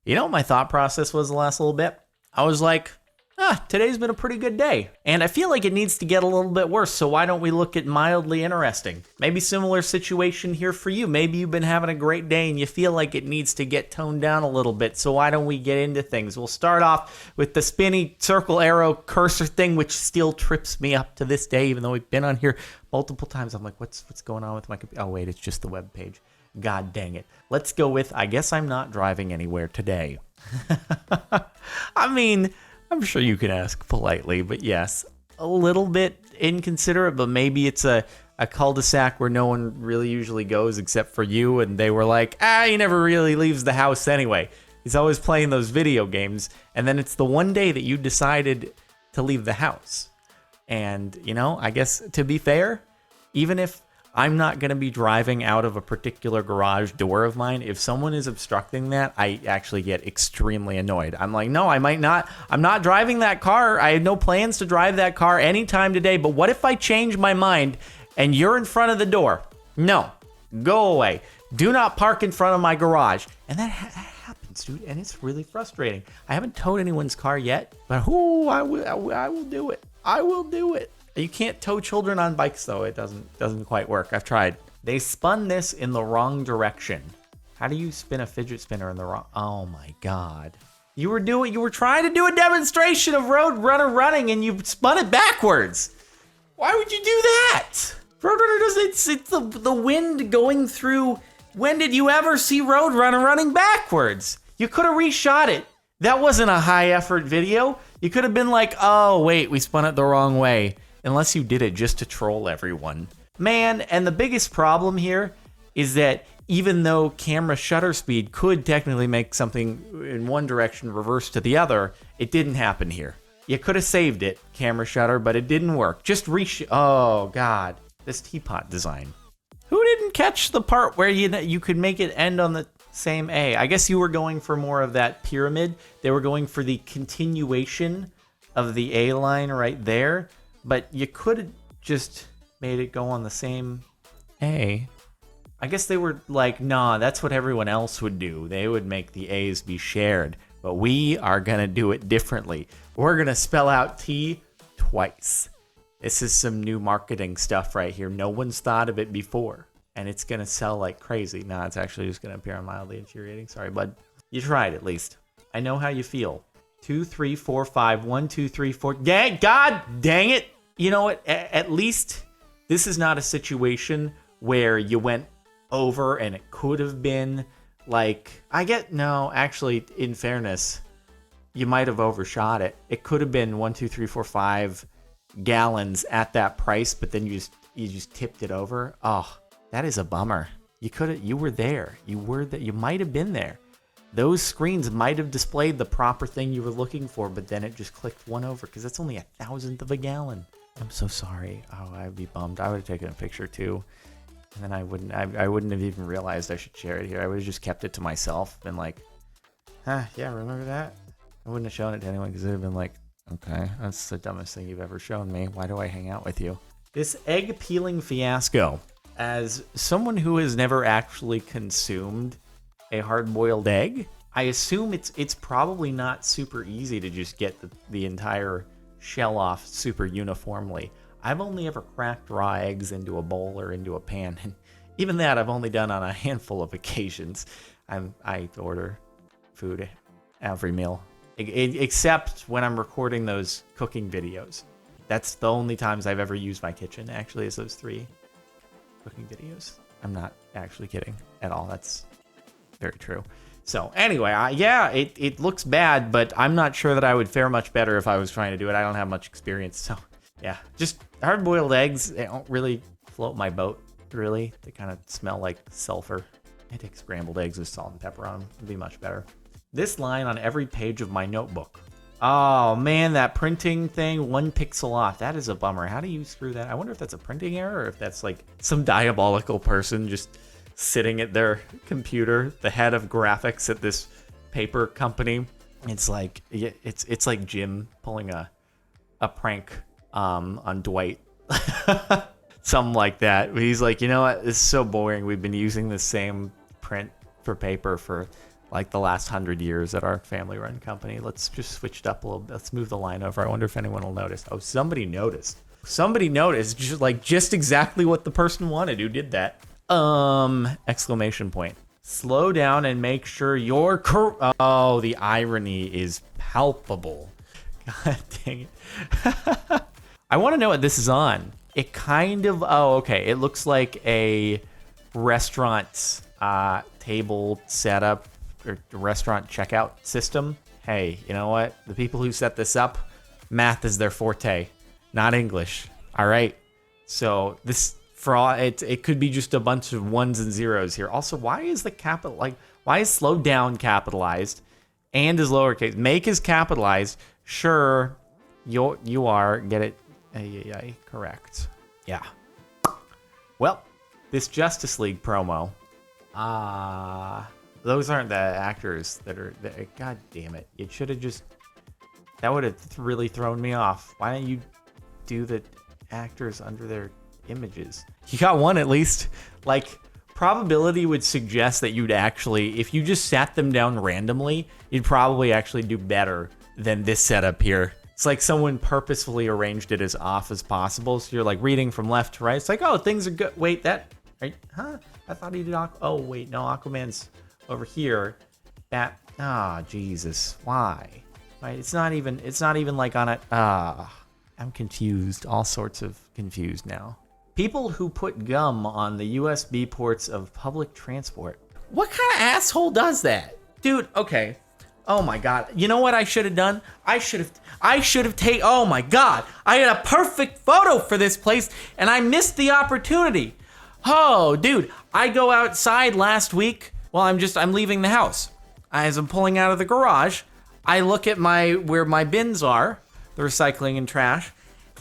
You know what my thought process was the last little bit? I was like, today's been a pretty good day. And I feel like it needs to get a little bit worse, so why don't we look at mildly interesting? Maybe similar situation here for you. Maybe you've been having a great day and you feel like it needs to get toned down a little bit, so why don't we get into things? We'll start off with the spinny circle arrow cursor thing, which still trips me up to this day, even though we've been on here multiple times. I'm like, what's going on with my computer? Oh, wait, it's just the web page. God dang it. Let's go with, I guess I'm not driving anywhere today. I mean, I'm sure you can ask politely, but yes, a little bit inconsiderate, but maybe it's a cul-de-sac where no one really usually goes except for you, and they were like, he never really leaves the house anyway. He's always playing those video games, and then it's the one day that you decided to leave the house. And, you know, I guess to be fair, even if I'm not going to be driving out of a particular garage door of mine, if someone is obstructing that, I actually get extremely annoyed. I'm like, no, I'm not driving that car. I had no plans to drive that car anytime today, but what if I change my mind and you're in front of the door? No, go away. Do not park in front of my garage. And that happens, dude, and it's really frustrating. I haven't towed anyone's car yet, but I will do it. I will do it. You can't tow children on bikes, though. It doesn't quite work. I've tried. They spun this in the wrong direction. How do you spin a fidget spinner in the wrong? Oh my God! You were trying to do a demonstration of Road Runner running, and you spun it backwards. Why would you do that? Roadrunner doesn't. It's the wind going through. When did you ever see Roadrunner running backwards? You could have reshot it. That wasn't a high effort video. You could have been like, oh wait, we spun it the wrong way. Unless you did it just to troll everyone. Man, and the biggest problem here is that even though camera shutter speed could technically make something in one direction reverse to the other, it didn't happen here. You could have saved it, camera shutter, but it didn't work. Just oh God, this Teapot Design. Who didn't catch the part where you could make it end on the same A? I guess you were going for more of that pyramid. They were going for the continuation of the A line right there. But you could have just made it go on the same A. I guess they were like, nah, that's what everyone else would do. They would make the A's be shared. But we are going to do it differently. We're going to spell out T twice. This is some new marketing stuff right here. No one's thought of it before. And it's going to sell like crazy. Nah, it's actually just going to appear on mildly infuriating. Sorry, bud. You tried at least. I know how you feel. 2, 3, 4, 5. 1, 2, 3, 4. God dang it. You know what? At least this is not a situation where you went over and it could have been like, actually, in fairness, you might have overshot it. It could have been 1, 2, 3, 4, 5 gallons at that price, but then you just tipped it over. Oh, that is a bummer. You were there. You might have been there. Those screens might have displayed the proper thing you were looking for, but then it just clicked one over because that's only 1,000th of a gallon. I'm so sorry. Oh, I'd be bummed. I would have taken a picture too, and then I wouldn't have even realized I should share it here. I would have just kept it to myself, been like, yeah, remember that? I wouldn't have shown it to anyone because it would have been like, okay, that's the dumbest thing you've ever shown me. Why do I hang out with you? This egg peeling fiasco. As someone who has never actually consumed a hard-boiled egg, I assume it's probably not super easy to just get the entire shell off super uniformly. I've only ever cracked raw eggs into a bowl or into a pan, and even that I've only done on a handful of occasions. I order food every meal, except when I'm recording those cooking videos. That's the only times I've ever used my kitchen, actually, is those 3 cooking videos. I'm not actually kidding at all. That's very true. So anyway, it looks bad, but I'm not sure that I would fare much better if I was trying to do it. I don't have much experience, so yeah. Just hard-boiled eggs, they don't really float my boat, really. They kind of smell like sulfur. I take scrambled eggs with salt and pepper on them. It'd be much better. This line on every page of my notebook. Oh man, that printing thing, 1 pixel off. That is a bummer. How do you screw that? I wonder if that's a printing error or if that's like some diabolical person just sitting at their computer, the head of graphics at this paper company. It's like Jim pulling a prank on Dwight. Something like that. He's like, you know what? This is so boring. We've been using the same print for paper for like the last 100 years at our family-run company. Let's just switch it up a little bit. Let's move the line over. I wonder if anyone will notice. Oh, somebody noticed. Somebody noticed, just exactly what the person wanted who did that. Exclamation point. Slow down and make sure you're oh, the irony is palpable. God dang it. I want to know what this is on. It kind of, oh, okay. It looks like a restaurant table setup or restaurant checkout system. Hey, you know what? The people who set this up, math is their forte, not English. All right. So this, for all, it could be just a bunch of ones and zeros here. Also, why is the capital, like, why is slow down capitalized and is lowercase? Make is capitalized. Sure, you are, get it, correct. Yeah. Well, this Justice League promo, those aren't the actors that are, God damn it. It should have just, that would have really thrown me off. Why don't you do the actors under their images? You got one at least. Like, probability would suggest that you'd actually, if you just sat them down randomly, you'd probably actually do better than this setup here. It's like someone purposefully arranged it as off as possible. So you're like reading from left to right. It's like, oh, things are good. Wait, that, right? Huh? I thought he did oh, wait, no, Aquaman's over here. Jesus. Why? Right? It's not even like on it. I'm confused. All sorts of confused now. People who put gum on the USB ports of public transport. What kind of asshole does that? Dude, okay. Oh my God. You know what I should have done? I should have taken, oh my God. I had a perfect photo for this place and I missed the opportunity. Oh, dude, I go outside last week. Well, I'm leaving the house. As I'm pulling out of the garage, I look at where my bins are, the recycling and trash,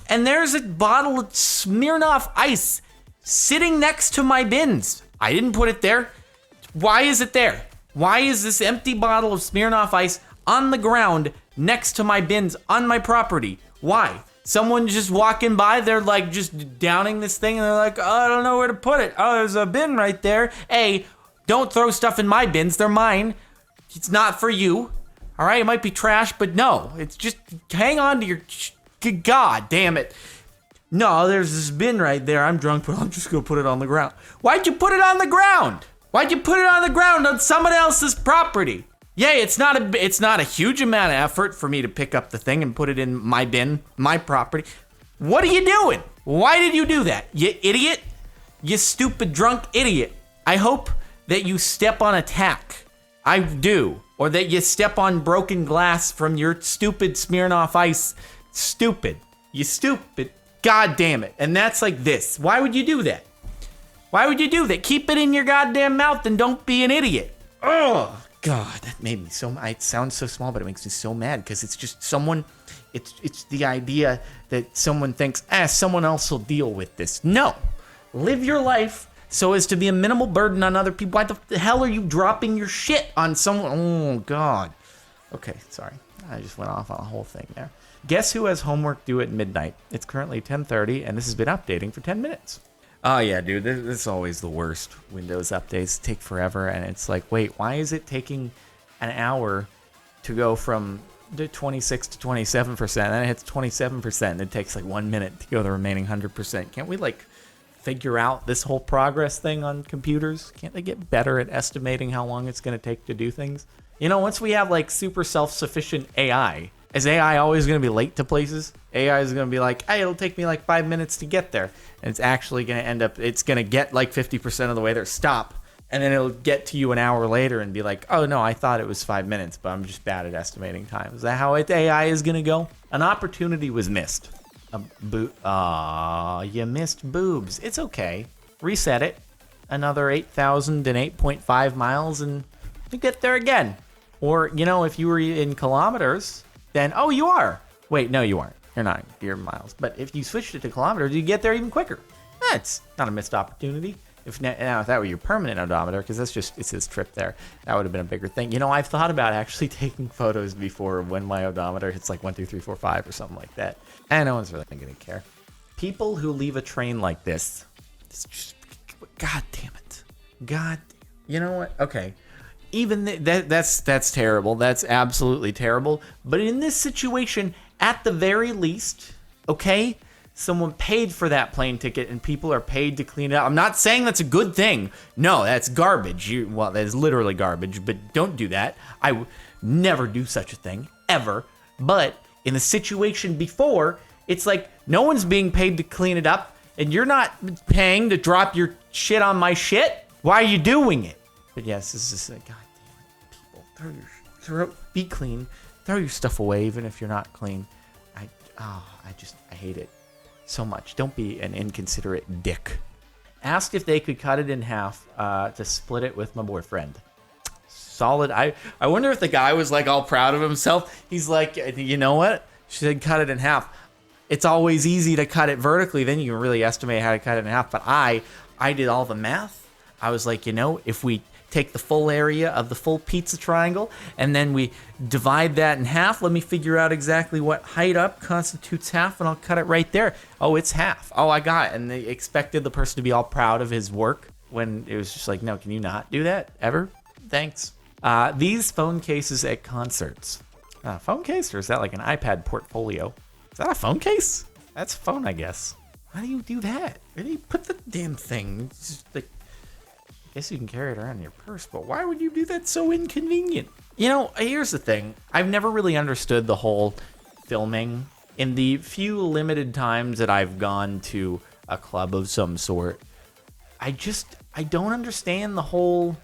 and there's a bottle of Smirnoff Ice sitting next to my bins. I didn't put it there. Why is it there? Why is this empty bottle of Smirnoff Ice on the ground next to my bins on my property? Why? Someone just walking by, they're like just downing this thing and they're like, oh, I don't know where to put it. Oh, there's a bin right there. Hey, don't throw stuff in my bins. They're mine. It's not for you. All right, it might be trash, but no. It's just hang on to your... God damn it. No, there's this bin right there. I'm drunk, but I'm just going to put it on the ground. Why'd you put it on the ground? Why'd you put it on the ground on someone else's property? Yeah, it's not a huge amount of effort for me to pick up the thing and put it in my bin, my property. What are you doing? Why did you do that? You idiot. You stupid drunk idiot. I hope that you step on a tack. I do. Or that you step on broken glass from your stupid Smirnoff Ice. Stupid. You stupid. God damn it. And that's like this. Why would you do that? Why would you do that? Keep it in your goddamn mouth and don't be an idiot. Oh, God, that made me so mad. It sounds so small, but it makes me so mad because it's just someone, it's the idea that someone thinks, someone else will deal with this. No. Live your life so as to be a minimal burden on other people. Why the hell are you dropping your shit on someone? Oh, God. Okay, sorry. I just went off on a whole thing there. Guess who has homework due at midnight? It's currently 10:30, and this has been updating for 10 minutes. Oh, yeah, dude, this is always the worst. Windows updates take forever, and it's like, wait, why is it taking an hour to go from 26 to 27%, and then it hits 27%, and it takes like 1 minute to go the remaining 100%. Can't we, like, figure out this whole progress thing on computers? Can't they get better at estimating how long it's going to take to do things? You know, once we have, like, super self-sufficient AI, is AI always going to be late to places? AI is going to be like, hey, it'll take me like 5 minutes to get there. And it's actually going to end up, it's going to get like 50% of the way there, stop. And then it'll get to you an hour later and be like, oh, no, I thought it was 5 minutes, but I'm just bad at estimating time. Is that how AI is going to go? An opportunity was missed. You missed boobs. It's okay. Reset it. Another 8,008.5 miles and you get there again. Or, you know, if you were in kilometers, then, oh, you are. Wait, no, you aren't. You're not. You're miles. But if you switched it to kilometers, you get there even quicker. That's not a missed opportunity. If that were your permanent odometer, because that's just, it's his trip there, that would have been a bigger thing. You know, I've thought about actually taking photos before when my odometer hits like 1, 2, 3, 4, 5 or something like that. And no one's really going to care. People who leave a train like this, it's just, God damn it. God, you know what? Okay. even that's terrible. That's absolutely terrible. But in this situation, at the very least, okay, someone paid for that plane ticket and people are paid to clean it up. I'm not saying that's a good thing. No, that's garbage. Well, that is literally garbage, but don't do that. I would never do such a thing, ever. But in the situation before, it's like no one's being paid to clean it up and you're not paying to drop your shit on my shit. Why are you doing it? But yes, this is a goddamn people. Be clean. Throw your stuff away even if you're not clean. I hate it so much. Don't be an inconsiderate dick. Asked if they could cut it in half to split it with my boyfriend. Solid. I wonder if the guy was like all proud of himself. He's like, you know what? She said cut it in half. It's always easy to cut it vertically. Then you can really estimate how to cut it in half. But I did all the math. I was like, if we take the full area of the full pizza triangle and then we divide that in half, let me figure out exactly what height up constitutes half and I'll cut it right there. Oh, it's half. Oh, I got it. And they expected the person to be all proud of his work when it was just like, no, can you not do that ever? Thanks. These phone cases at concerts. Phone case, or is that like an iPad portfolio? Is that a phone case? That's a phone, I guess. How do you do that? Where do you put the damn thing? It's just like, I guess you can carry it around in your purse, but why would you do that? So inconvenient. Here's the thing. I've never really understood the whole filming. In the few limited times that I've gone to a club of some sort, I don't understand the whole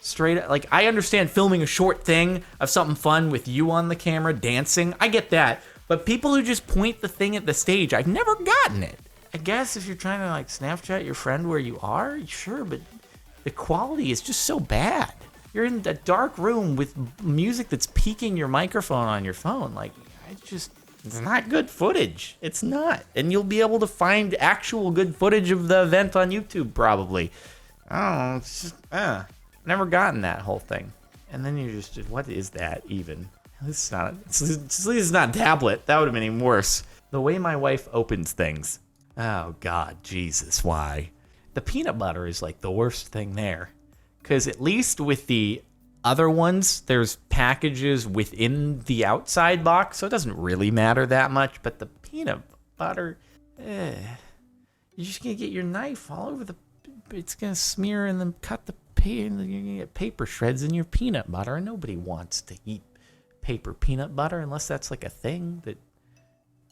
straight, like, I understand filming a short thing of something fun with you on the camera dancing. I get that. But people who just point the thing at the stage, I've never gotten it. I guess if you're trying to like Snapchat your friend where you are, sure, but the quality is just so bad. You're in a dark room with music that's peaking your microphone on your phone. Like, it's not good footage. It's not. And you'll be able to find actual good footage of the event on YouTube probably. I don't know. It's just, never gotten that whole thing. And then you're just, what is that even? This is not a tablet. That would have been even worse. The way my wife opens things. Oh, God, Jesus, why? The peanut butter is like the worst thing there. Because at least with the other ones, there's packages within the outside box, so it doesn't really matter that much. But the peanut butter, you're just going to get your knife all over it's going to smear and then cut the you're going to get paper shreds in your peanut butter, and nobody wants to eat paper peanut butter unless that's like a thing that,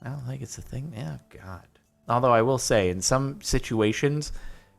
I don't think it's a thing. Yeah, God. Although I will say, in some situations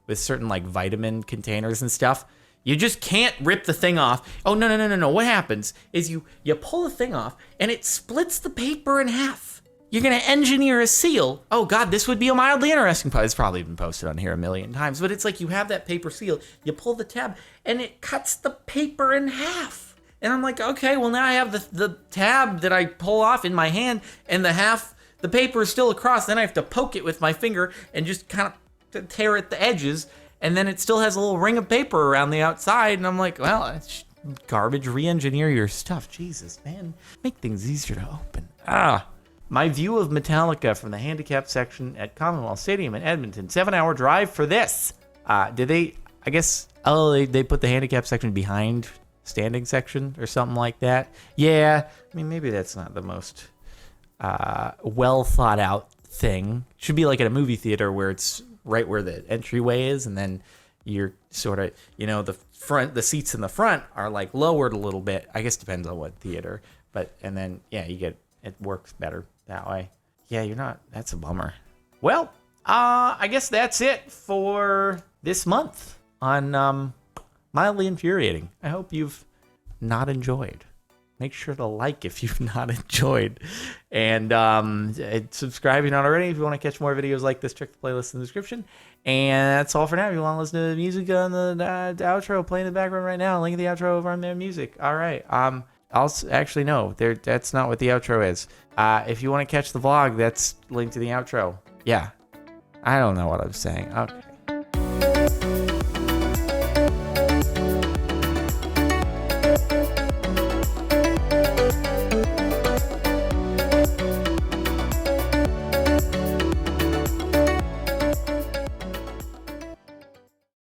with certain like vitamin containers and stuff, you just can't rip the thing off. Oh, no. What happens is you pull the thing off and it splits the paper in half. You're going to engineer a seal. Oh, God, this would be a mildly interesting part. It's probably been posted on here a million times, but it's like you have that paper seal, you pull the tab, and it cuts the paper in half. And I'm like, okay, well, now I have the tab that I pull off in my hand, and the paper is still across. Then I have to poke it with my finger and just kind of tear at the edges, and then it still has a little ring of paper around the outside. And I'm like, well, it's garbage. Re-engineer your stuff. Jesus, man. Make things easier to open. My view of Metallica from the handicap section at Commonwealth Stadium in Edmonton. 7-hour drive for this. Did they, I guess, they put the handicap section behind standing section or something like that? Yeah, I mean, maybe that's not the most well thought out thing. It should be like at a movie theater where it's right where the entryway is, and then you're sort of, the seats in the front are like lowered a little bit. I guess depends on what theater, and then it works better that way. Yeah, that's a bummer. Well, I guess that's it for this month on Mildly Infuriating. I hope you've not enjoyed. Make sure to like if you've not enjoyed. And subscribe if you're not already. If you want to catch more videos like this, check the playlist in the description. And that's all for now. If you want to listen to the music on the outro playing in the background right now, link in the outro over on their music. All right. Actually, no, that's not what the outro is. If you want to catch the vlog, that's linked to the outro. Yeah. I don't know what I'm saying. Okay.